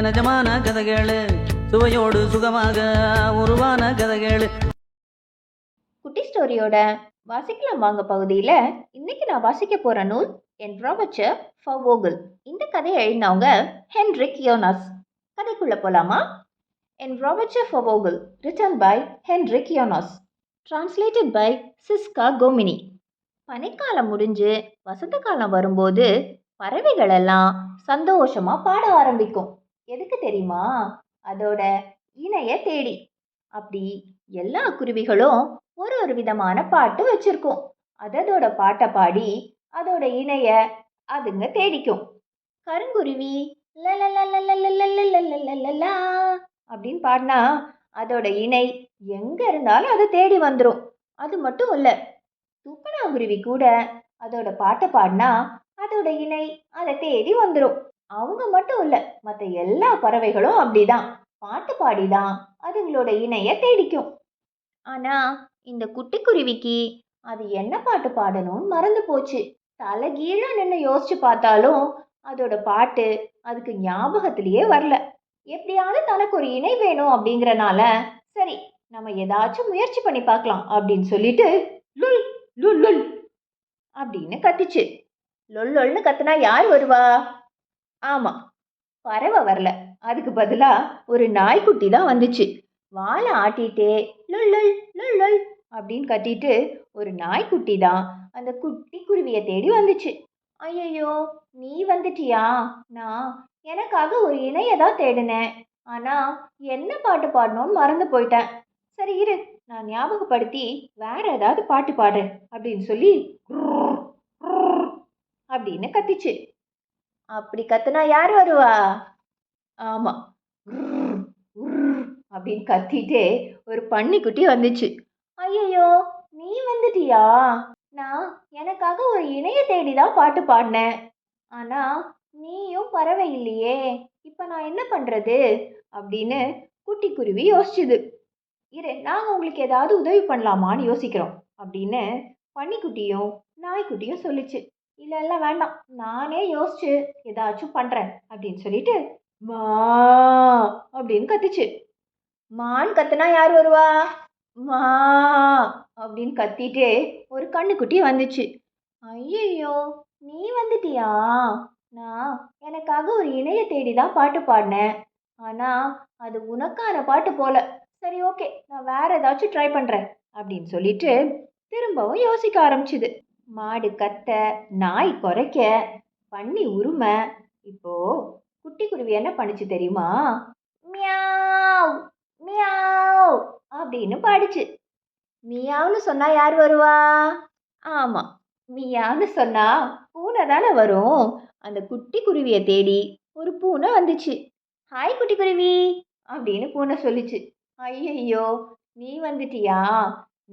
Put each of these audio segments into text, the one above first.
நிஜமான கதைகளு சுவையோடு சுகமாக உருவான கதைகளு. குட்டி ஸ்டோரியோட வாசிக்கலாம் வாங்க பகுதியில் இன்னைக்கு நான் வாசிக்க போகிற நூல் என் ராபர்ட் ஃபவோகிள். இந்த கதையை எழுதினவங்க ஹென்ரிக் யோனாஸ். கதைக்குள்ளே போகலாமா? என் ராபர்ட் ஃபவோகிள், written by Henrik Jonas, translated by சிஸ்கா கோமினி. பனிக்காலம் முடிஞ்சு வசந்த காலம் வரும்போது பறவைகள் எல்லாம் சந்தோஷமாக பாட ஆரம்பிக்கும். எதுக்கு தெரியுமா? அதோட இணைய தேடி. அப்படி எல்லா குருவிகளும் ஒரு ஒரு விதமான பாட்டு வச்சிருக்கும். அதோட பாட்டை பாடி அதோட இணைய அதுங்க தேடிக்கும். கருங்குருவி லலலலலலலலலலலலலா அப்படின்னு பாடினா அதோட இணை எங்க இருந்தாலும் அதை தேடி வந்துடும். அது மட்டும் இல்ல, தூக்கணாங்குருவி கூட அதோட பாட்டை பாடினா அதோட இணை அதை தேடி வந்துடும். அவங்க மட்டும் இல்ல, மற்ற எல்லா பறவைகளும் அப்படிதான் பாட்டு பாடிதான் அதுங்களோட இணைய தேடிக்கும். ஆனா இந்த குட்டிக்குருவிக்கு அது என்ன பாட்டு பாடணும்னு மறந்து போச்சு. தலைகீழா நின்று யோசிச்சு பார்த்தாலும் அதோட பாட்டு அதுக்கு ஞாபகத்திலேயே வரல. எப்படியாவது தனக்கு ஒரு இணை வேணும் அப்படிங்கறனால சரி நம்ம ஏதாச்சும் முயற்சி பண்ணி பார்க்கலாம் அப்படின்னு சொல்லிட்டு லுல் லுல் லுல் அப்படின்னு கத்துச்சு. லொல்லொல்னு கத்துனா யார் வருவா? ஆமா, பறவை வரல. அதுக்கு பதிலா ஒரு நாய்க்குட்டி தான் வந்துச்சு. வாழை ஆட்டிட்டே லொல்லொல் லொல்லொல் அப்படின்னு கத்திட்டு ஒரு நாய்க்குட்டி தான் அந்த குட்டி குருவியை தேடி வந்துச்சு. ஐயோ, நீ வந்துட்டியா? நான் எனக்காக ஒரு இணைய தான் தேடினேன். ஆனா என்ன பாட்டு பாடணும்னு மறந்து போயிட்டேன். சரி இரு, நான் ஞாபகப்படுத்தி வேற ஏதாவது பாட்டு பாடுறேன் அப்படின்னு சொல்லி அப்படின்னு கத்திச்சு. அப்படி கத்துனா யார் வருவா? ஆமா, அப்படின்னு கத்திட்டே ஒரு பன்னிக்குட்டி வந்துச்சு. ஐயோ, நீ வந்துட்டியா? நான் எனக்காக ஒரு இணைய தேடிதான் பாட்டு பாடினேன். ஆனா நீயும் பறவை இல்லையே, இப்ப நான் என்ன பண்றது அப்படின்னு குட்டி குருவி யோசிச்சுது. இரு, நாங்க உங்களுக்கு ஏதாவது உதவி பண்ணலாமான்னு யோசிக்கிறோம் அப்படின்னு பன்னிக்குட்டியும் நாய்க்குட்டியும் சொல்லிச்சு. இல்ல இல்ல வேண்டாம், நானே யோசிச்சு ஏதாச்சும் பண்றேன் அப்படின்னு சொல்லிட்டு மா அப்படின்னு கத்துச்சு. மான் கத்துனா யார் வருவா? மா அப்படின்னு கத்திட்டே ஒரு கண்ணுக்குட்டி வந்துச்சு. ஐயோ, நீ வந்துட்டியா? நான் எனக்காக ஒரு இணைய தேடிதான் பாட்டு பாடினேன். ஆனா அது உனக்கான பாட்டு போல. சரி ஓகே, நான் வேற ஏதாச்சும் ட்ரை பண்றேன் அப்படின்னு சொல்லிட்டு திரும்பவும் யோசிக்க ஆரம்பிச்சுது. மாடு கத்த, நாய் குறைக்க, பன்னி உருமை. இப்போ குட்டி குருவி என்ன பண்ணுச்சு தெரியுமா? மியாவ் மியாவ் அப்படின்னு பாடிச்சு. மியாவ்னு சொன்னா யார் வருவா? ஆமா, மியான்னு சொன்னா பூனை தானே வரும். அந்த குட்டி குருவியை தேடி ஒரு பூனை வந்துச்சு. ஹாய் குட்டி குருவி அப்படின்னு பூனை சொல்லிச்சு. ஐயையோ, நீ வந்துட்டியா?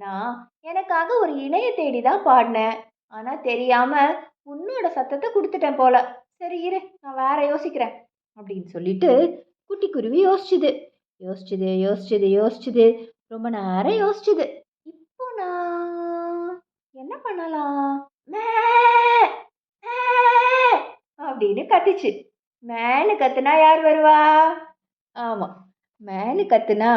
நான் எனக்காக ஒரு இணைய தேடி தான் பாடினேன். ஆனா தெரியாம உன்னோட சத்தத்தை கொடுத்துட்டேன் போல. சரி இரு, நான் வேற யோசிக்கிறேன் அப்படின்னு சொல்லிட்டு குட்டி குருவி யோசிச்சுது. யோசிச்சுது யோசிச்சுது யோசிச்சுது ரொம்ப நேரம் யோசிச்சுது. இப்போ நான் என்ன பண்ணலாம்? மே மே அப்படின்னு கத்துச்சு. மேனு கத்துனா யார் வருவா? ஆமா, மேனு கத்துனா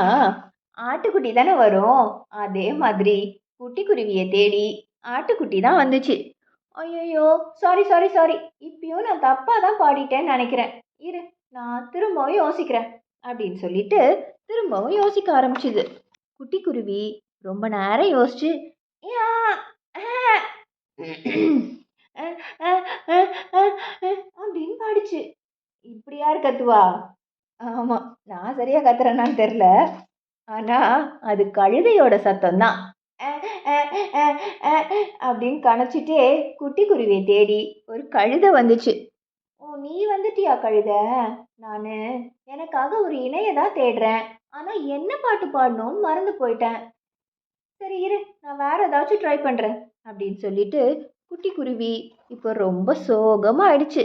ஆட்டுக்குட்டி தானே வரும். அதே மாதிரி குட்டி குருவியை தேடி ஆட்டுக்குட்டி தான் வந்துச்சு. ஐயோ, சாரி சாரி சாரி, இப்பயும் நான் தப்பா தான் பாடிட்டேன்னு நினைக்கிறேன். இரு, நான் திரும்பவும் யோசிக்கிறேன் அப்படின்னு சொல்லிட்டு திரும்பவும் யோசிக்க ஆரம்பிச்சுது. குட்டி குருவி ரொம்ப நேரம் யோசிச்சு "யா, ஆ, அப்படின்னு பாடிச்சு. இப்படி யார் கத்துவா? ஆமா, நான் சரியா கத்துறேன்னான்னு தெரியல. ஆனா அது கழுதையோட சத்தம் தான். அப்படின்னு கணச்சிட்டே குட்டி குருவியை தேடி ஒரு கழுதை வந்துச்சு. ஓ, நீ வந்துட்டியா கழுத? நானு எனக்காக ஒரு இணைய தான் தேடுறேன். ஆனா என்ன பாட்டு பாடணும்னு மறந்து போயிட்டேன். சரி இரு, நான் வேற ஏதாச்சும் ட்ரை பண்றேன் அப்படின்னு சொல்லிட்டு குட்டி குருவி இப்போ ரொம்ப சோகமா ஆயிடுச்சு.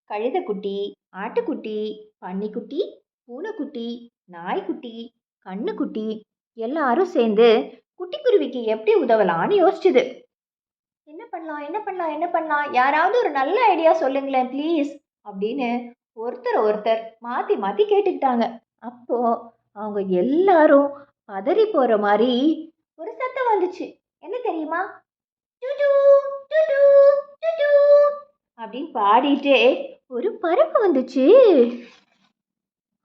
கழுதைக்குட்டி, ஆட்டுக்குட்டி, பன்னிக்குட்டி, பூனைக்குட்டி, நாய்க்குட்டி, கண்ணுக்குட்டி எல்லாரும் சேர்ந்து குட்டி குருவிக்கு எப்படி உதவலான்னு யோசிச்சுது. என்ன பண்ணலாம் என்ன பண்ணலாம் என்ன பண்ணலாம், யாராவது ஒரு நல்ல ஐடியா சொல்லுங்களேன் ப்ளீஸ் அப்படின்னு ஒருத்தர் ஒருத்தர் மாத்தி மாத்தி கேட்டுக்கிட்டாங்க. அப்போ அவங்க எல்லாரும் பதறி போற மாதிரி ஒரு சத்தம் வந்துச்சு. என்ன தெரியுமா? டுடு, டுடு, டுடு அப்படின்னு பாடிட்டே ஒரு பறவை வந்துச்சு.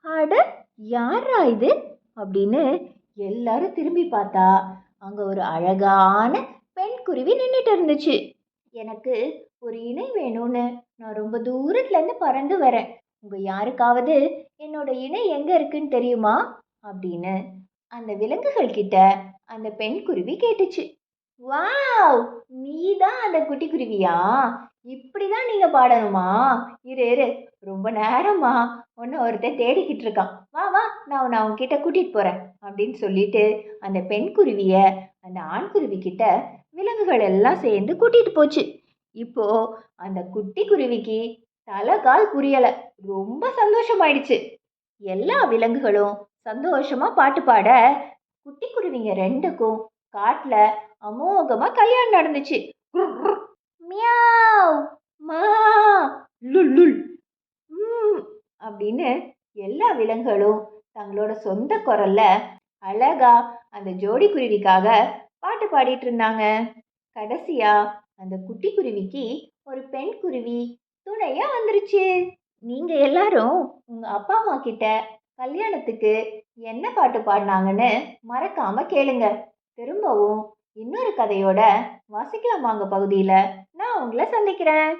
அட, யாரா இது அப்படின்னு எல்லாரும் திரும்பி பார்த்தா அங்க ஒரு அழகான பெண் குருவி நின்றுட்டு இருந்துச்சு. எனக்கு ஒரு இணை வேணும்னு நான் ரொம்ப தூரத்துல இருந்து பறந்து வரேன். உங்க யாருக்காவது என்னோட இணை எங்க இருக்குன்னு தெரியுமா அப்படின்னு அந்த விலங்குகள் கிட்ட அந்த பெண் குருவி கேட்டுச்சு. வாவ், நீதான் அந்த குட்டி குருவியா? இப்படிதான் நீங்க பாடணுமா? இரு இரு, ரொம்ப நேரமா உன்னை ஒருத்தன் தேடிக்கிட்டு இருக்கான். வா வா, நான் உன்னை அவங்க கிட்ட கூட்டிட்டு போறேன் அப்படின்னு சொல்லிட்டு அந்த பெண் குருவிய அந்த ஆண் குருவி கிட்ட விலங்குகள் எல்லாம் சேர்ந்து கூட்டிட்டு போச்சு. இப்போ அந்த குட்டி குருவிக்கு தலை கால் புரியல, ரொம்ப சந்தோஷமாயிடுச்சு. எல்லா விலங்குகளும் சந்தோஷமா பாட்டு பாட குட்டி குருவிங்க ரெண்டுக்கும் காட்டுல அமோகமா கல்யாணம் நடந்துச்சு. மியாவ், மா, லுல் லுல், அப்படின்னு எல்லா விலங்குகளும் தங்களோட சொந்த குரல்ல அழகா அந்த ஜோடி குருவிக்காக பாட்டு பாடிட்டு இருந்தாங்க. கடைசியா அந்த குட்டி குருவிக்கு ஒரு பெண் குருவி துணையா வந்துருச்சு. நீங்க எல்லாரும் உங்க அப்பா அம்மா கிட்ட கல்யாணத்துக்கு என்ன பாட்டு பாடினாங்கன்னு மறக்காம கேளுங்க. திரும்பவும் இன்னொரு கதையோட வாசிக்கலாமாங்க பகுதியில் நான் உங்களை சந்திக்கிறேன்.